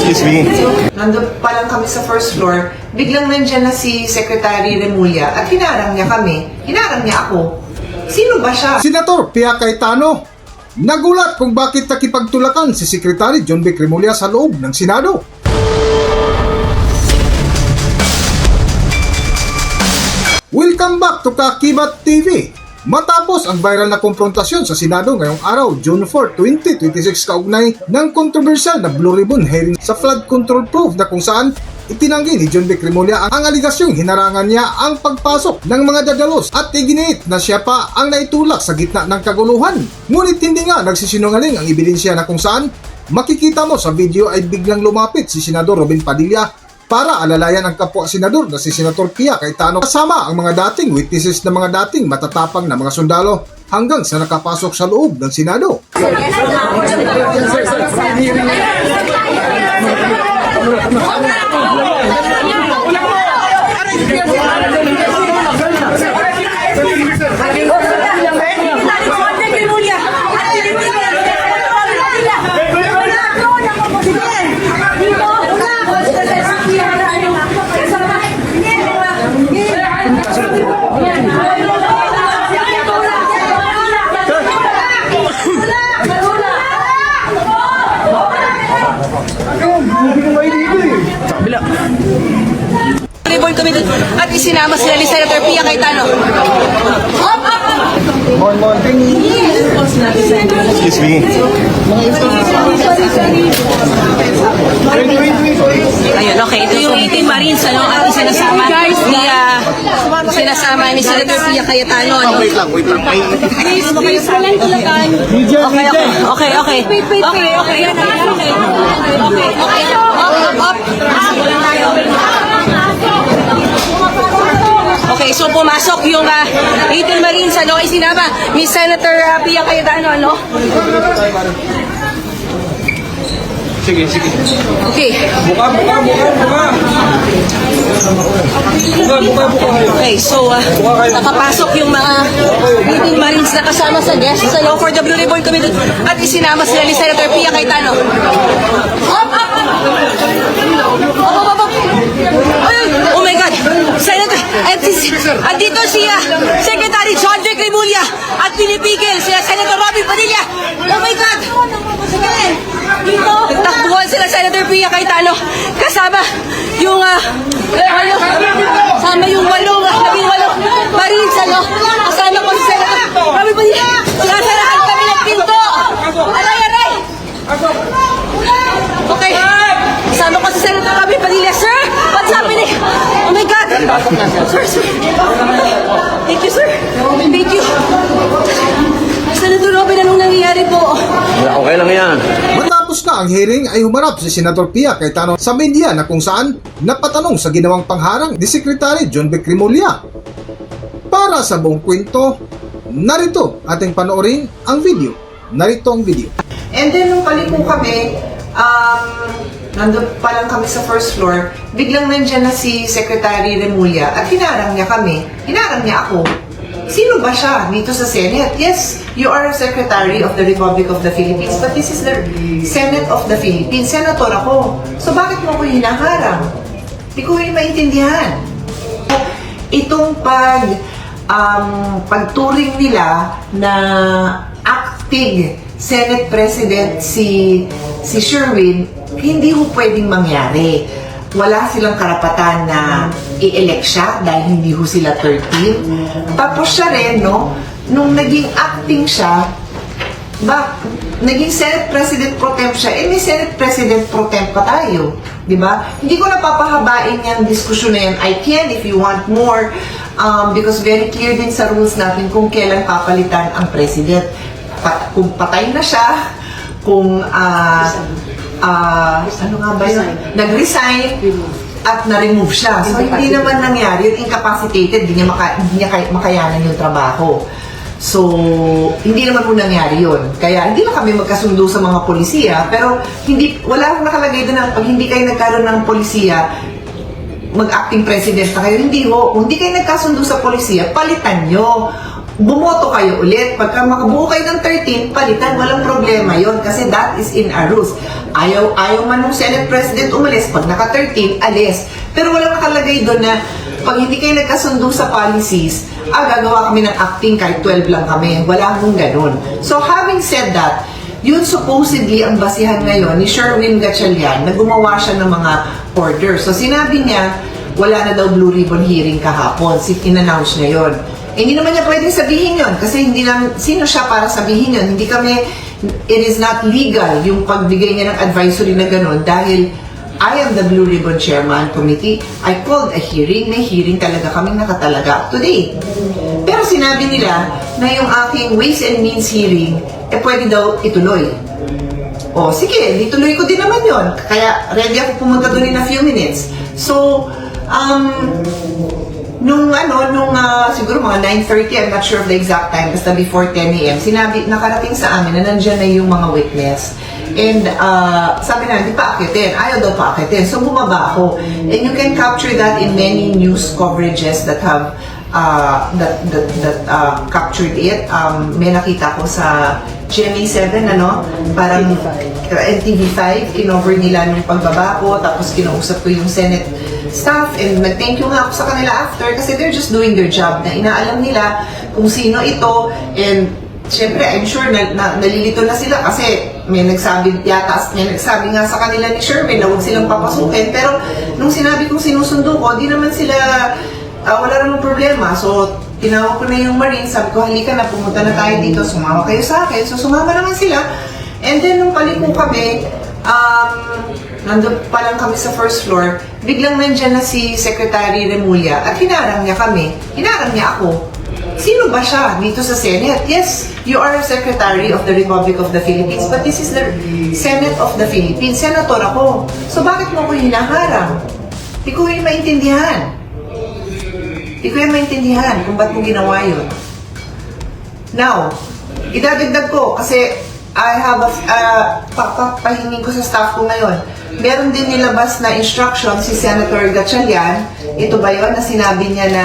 Excuse me. Nandun pa lang kami sa first floor, biglang nandyan na si Secretary Remulla at hinarang niya kami. Hinarang niya ako. Sino ba siya? Senator Pia Cayetano nagulat kung bakit nakipagtulakan si Secretary John Vic Remulla sa loob ng Senado. Welcome back to Kakibat TV. Matapos ang viral na komprontasyon sa Senado ngayong araw, June 4, 2026 kaugnay ng kontrobersyal na Blue Ribbon hearing sa flood control proof na kung saan itinanggi ni John Vic Remulla ang aligasyong hinarangan niya ang pagpasok ng mga dadalos at iginiit na siya pa ang naitulak sa gitna ng kaguluhan. Ngunit hindi nga nagsisinungaling ang ebidensya na kung saan makikita mo sa video ay biglang lumapit si Senador Robin Padilla para alalayan ang kapwa senador na si Senator Pia Cayetano kasama ang mga dating witnesses na mga dating matatapang na mga sundalo hanggang sa nakapasok sa loob ng Senado. At isinama sila ni Senator Pia Cayetano. Excuse me. Ayun, okay. Ito yung 18 Marines, ano, at sinasama ni Senator Pia Cayetano. Ano? Wait lang. Please, walang tulakan. Okay, so pumasok yung 18 Marines, ano, isinama ni Senator Pia Cayetano, ano? Sige. Okay. Buka. Okay, so nakapasok yung mga 18 Marines na kasama sa guest sa Law for the Blue Ribbon Committee at isinama sila ni Senator Pia Cayetano. Oh my God! Senator, andito siya, Secretary John Vic Remulla at pinipigil siya Senator Robin Padilla. Oh my God! Dito, nagtakbuhan sila Senator Pia Cayetano kasama yung yung 18 Marines, ano, kasama ko si Senator Robin Padilla. Sinasarahan kami ng pinto. Aray! Okay. Kasama ko si Senator Robin Padilla. Sir, what's happening? Oh my God. Sir. Thank you, sir. Thank you. Senator Robin, anong nangyayari po? Okay lang yan. Matapos na ang hearing ay humarap si Senator Pia Cayetano sa media na kung saan napatanong sa ginawang pangharang ni Secretary John Vic Remulla. Para sa buong kwento, narito ating panoorin ang video. Narito ang video. And then nung paliko kami, nandun pa lang kami sa first floor, biglang nandyan na si Secretary Remulla at hinarang niya kami. Hinarang niya ako. Sino ba siya dito sa Senate? Yes, you are a Secretary of the Republic of the Philippines, but this is the Senate of the Philippines. Senator ako. So bakit mo ako hinaharang? Hindi ko rin maintindihan. Itong pagturing nila na acting Senate President si Sherwin, hindi ho pwedeng mangyari. Wala silang karapatan na i-elect siya dahil hindi ho sila 13. Tapos siya rin, no, nung naging acting siya, naging Senate President Pro Temp siya, may Senate President Pro Temp pa tayo. Diba? Hindi ko napapahabain yung diskusyon na yan. I can if you want more, because very clear din sa rules natin kung kailan papalitan ang President. Kung patay na siya, kung ano nga ba yun? Nag-resign at na-remove siya. So, hindi naman nangyari. Yung incapacitated, hindi niya makayanan yung trabaho. So, hindi naman po nangyari yun. Kaya hindi na kami magkasundo sa mga polisiya, pero wala akong nakalagay doon na pag hindi kayo nagkaroon ng polisiya, mag-acting president na kayo. Hindi ho. Kung hindi kayo nagkasundo sa polisiya, palitan nyo. Bumoto kayo ulit. Pagka makabuo kayo ng 13, palitan. Walang problema yon kasi that is in our rules. Ayaw man ng Senate President umalis. Pag naka-13, alis. Pero walang nakalagay doon na pag hindi kayo nagkasundo sa policies, gagawa kami ng acting kahit 12 lang kami. Wala akong ganun. So having said that, yun supposedly ang basihan ngayon ni Sherwin Gatchalian na gumawa siya ng mga orders. So sinabi niya, wala na daw Blue Ribbon hearing kahapon. In-announce niya yun. Hindi naman niya pwedeng sabihin yun kasi hindi naman, sino siya para sabihin yun? Hindi kami, it is not legal yung pagbigay niya ng advisory na gano'n dahil I am the Blue Ribbon Chairman Committee. I called a hearing. May hearing talaga kaming nakatalaga today. Pero sinabi nila na yung aking Ways and Means hearing, pwede daw ituloy. O, sige, ituloy ko din naman yon. Kaya ready ako pumunta doon in a few minutes. So, siguro mga 9:30, I'm not sure of the exact time, basta before 10 a.m., nakarating sa amin na nandyan na yung mga witness. And sabi na, hindi pa akitin. Ayaw daw pa akitin. So bumaba ako. And you can capture that in many news coverages that have captured it. May nakita ko sa GMA7, parang NTV5, kinover nila nung pagbaba ko, tapos kinausap ko yung Senate staff, and nag-thank you nga ako sa kanila after kasi they're just doing their job na inaalam nila kung sino ito, and syempre, I'm sure nalilito na sila kasi may nagsabi nga sa kanila ni Sherwin na huwag silang papasukin, pero nung sinabi kong sinusundo ko, di naman sila, wala namang problema. So, tinawag ko na yung Marine, sabi ko, halika na, pumunta na tayo dito, sumama kayo sa akin. So, sumama naman sila. And then, nung paliko kami, nandun pa lang kami sa first floor, biglang nandyan na si Secretary Remulla at hinarang niya kami. Hinarang niya ako. Sino ba siya dito sa Senate? Yes, you are a Secretary of the Republic of the Philippines, but this is the Senate of the Philippines. Senator ako. So bakit mo ako hinaharang? Di ko yung maintindihan. Kung ba't mo ginawa yun. Now, idadagdag ko kasi I have papahingin ko sa staff ko ngayon. Meron din nilabas na instruction si Senator Gatchalian. Ito ba yun na sinabi niya na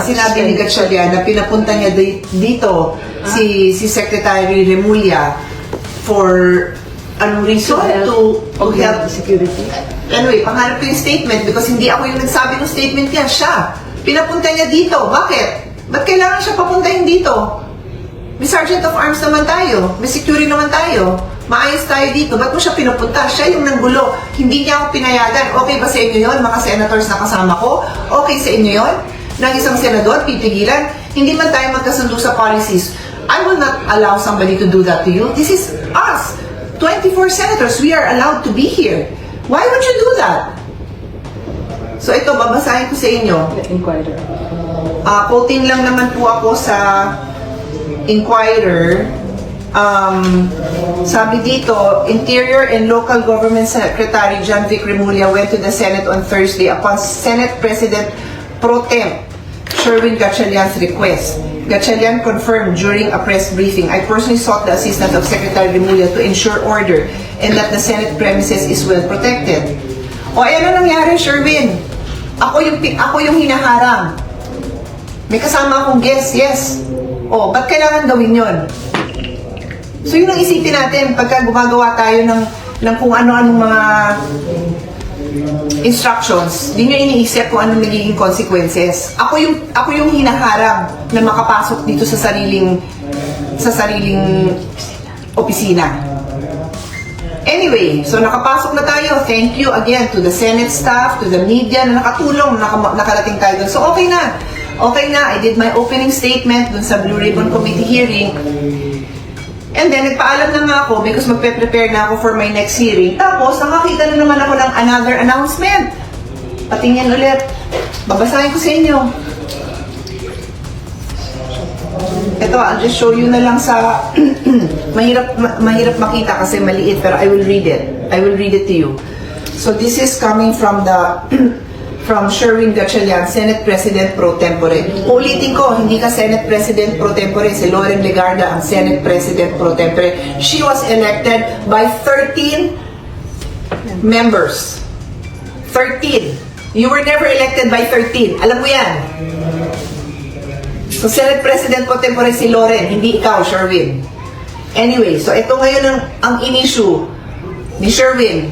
sinabi ni Gatchalian na pinapunta niya dito si Secretary Remulla for anong reason? To help security. Anyway, pangarap ko yung statement because hindi ako yung nagsabi ng statement niya. Siya. Pinapunta niya dito. Bakit? Ba't kailangan siya papuntahin dito? May Sergeant of Arms naman tayo. May security naman tayo. Maayos tayo dito. Ba't mo siya pinupunta? Siya yung nanggulo. Hindi niya ako pinayagan. Okay ba sa inyo yun, mga senators na kasama ko? Okay sa inyo yun? Nang isang senador, pipigilan? Hindi man tayo magkasundo sa policies. I will not allow somebody to do that to you. This is us. 24 senators. We are allowed to be here. Why would you do that? So ito, babasahin ko sa inyo. Inquirer. Quoting lang naman po ako sa Inquirer. Sabi dito, Interior and Local Government Secretary John Vic Remulla went to the Senate on Thursday upon Senate President Pro Tem Sherwin Gatchalian's request. Gatchalian confirmed during a press briefing, I personally sought the assistance of Secretary Remulla to ensure order and that the Senate premises is well protected. O ano nangyari, Sherwin? Ako yung hinaharang. May kasama akong guest, yes. O, ba't kailangan gawin yon? So yun ang isipin natin pagka gumagawa tayo ng kung ano-anong mga instructions, di nyo iniisip kung anong nagiging consequences. Ako yung hinaharang na makapasok dito sa sariling opisina. Anyway, so nakapasok na tayo. Thank you again to the Senate staff, to the media na nakatulong, nakarating tayo dun. So okay na. I did my opening statement dun sa Blue Ribbon Committee hearing. And then, nagpaalam na nga ako because magpe-prepare na ako for my next hearing. Tapos, nakakita na naman ako ng another announcement. Patingin ulit. Babasahin ko sa inyo. Ito, I'll just show you na lang sa... mahirap makita kasi maliit, pero I will read it. I will read it to you. So, this is coming from the from Sherwin Gatchalian, Senate President pro tempore. Ulitin ko, hindi ka Senate President pro tempore, si Loren Legarda ang Senate President pro tempore. She was elected by 13 members. 13. You were never elected by 13. Alam mo yan. So, Senate President pro tempore si Loren, hindi ikaw, Sherwin. Anyway, so ito ngayon ang in-issue ni Sherwin,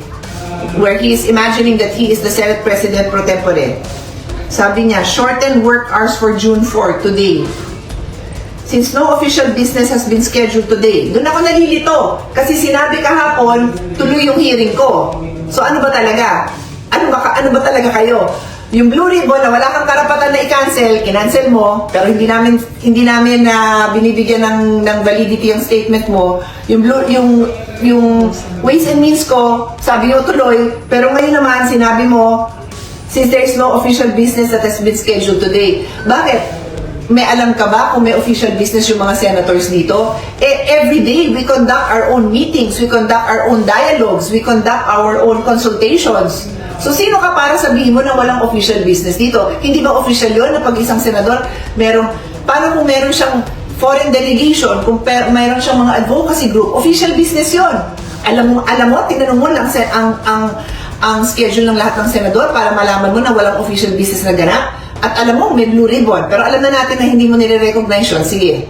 where he is imagining that he is the Senate President pro tempore. Sabi niya, shorten work hours for June 4 today. Since no official business has been scheduled today. Doon ako nalilito. Kasi sinabi kahapon, tuloy yung hearing ko. So ano ba talaga? Ano ba talaga kayo? Yung Blue Ribbon na wala kang karapatan na i-cancel, kinancel mo, pero hindi namin binibigyan ng validity yung statement mo. Yung ways and means ko, sabi mo tuloy, pero ngayon naman sinabi mo, since there is no official business that has been scheduled today. Bakit? May alam ka ba kung may official business yung mga senators dito? Every day, we conduct our own meetings, we conduct our own dialogues, we conduct our own consultations. So, sino ka para sabihin mo na walang official business dito? Hindi ba official yun na pag isang senador, paano kung meron siyang foreign delegation, kung mayroon siyang mga advocacy group, official business yun. Alam mo, tinanong mo lang ang schedule ng lahat ng senador para malaman mo na walang official business na ganap. At alam mo, may Blue Ribbon. Pero alam na natin na hindi mo nire-recognize yun. Sige.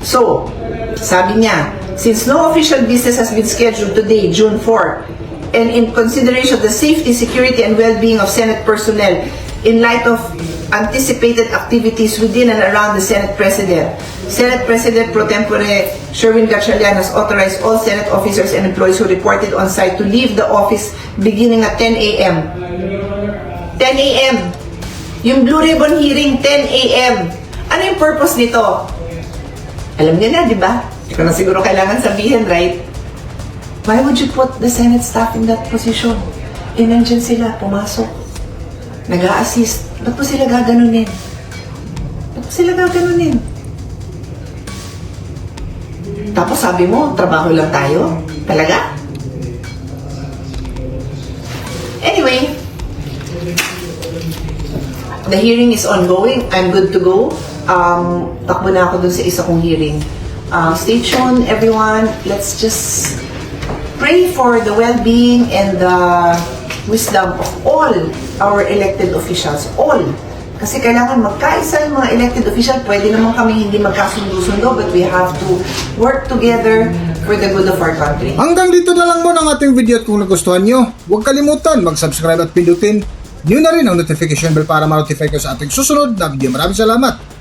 So, sabi niya, since no official business has been scheduled today, June 4, and in consideration of the safety, security, and well-being of Senate personnel, in light of anticipated activities within and around the Senate President pro tempore Sherwin Gatchalian has authorized all Senate officers and employees who reported on site to leave the office beginning at 10 a.m. 10 a.m. Yung Blue Ribbon hearing, 10 a.m. Ano yung purpose nito? Alam niyo na, di ba? Hindi ko na siguro kailangan sabihin, right? Why would you put the Senate staff in that position? Nandiyan sila, pumasok. Nag-a-assist. Ba't mo sila gaganunin? Tapos sabi mo, trabaho lang tayo? Talaga? Anyway, the hearing is ongoing. I'm good to go. Takbo na ako dun sa isa kong hearing. Stay tuned, everyone. Let's just pray for the well-being and the wisdom of all our elected officials. All. Kasi kailangan magkaisa yung mga elected official. Pwede naman kami hindi magkasundo-sundo, but we have to work together for the good of our country. Hanggang dito na lang muna ang ating video at kung nagustuhan nyo, huwag kalimutan mag-subscribe at pindutin nyo na rin ang notification bell para ma-notify kayo sa ating susunod na video. Maraming salamat!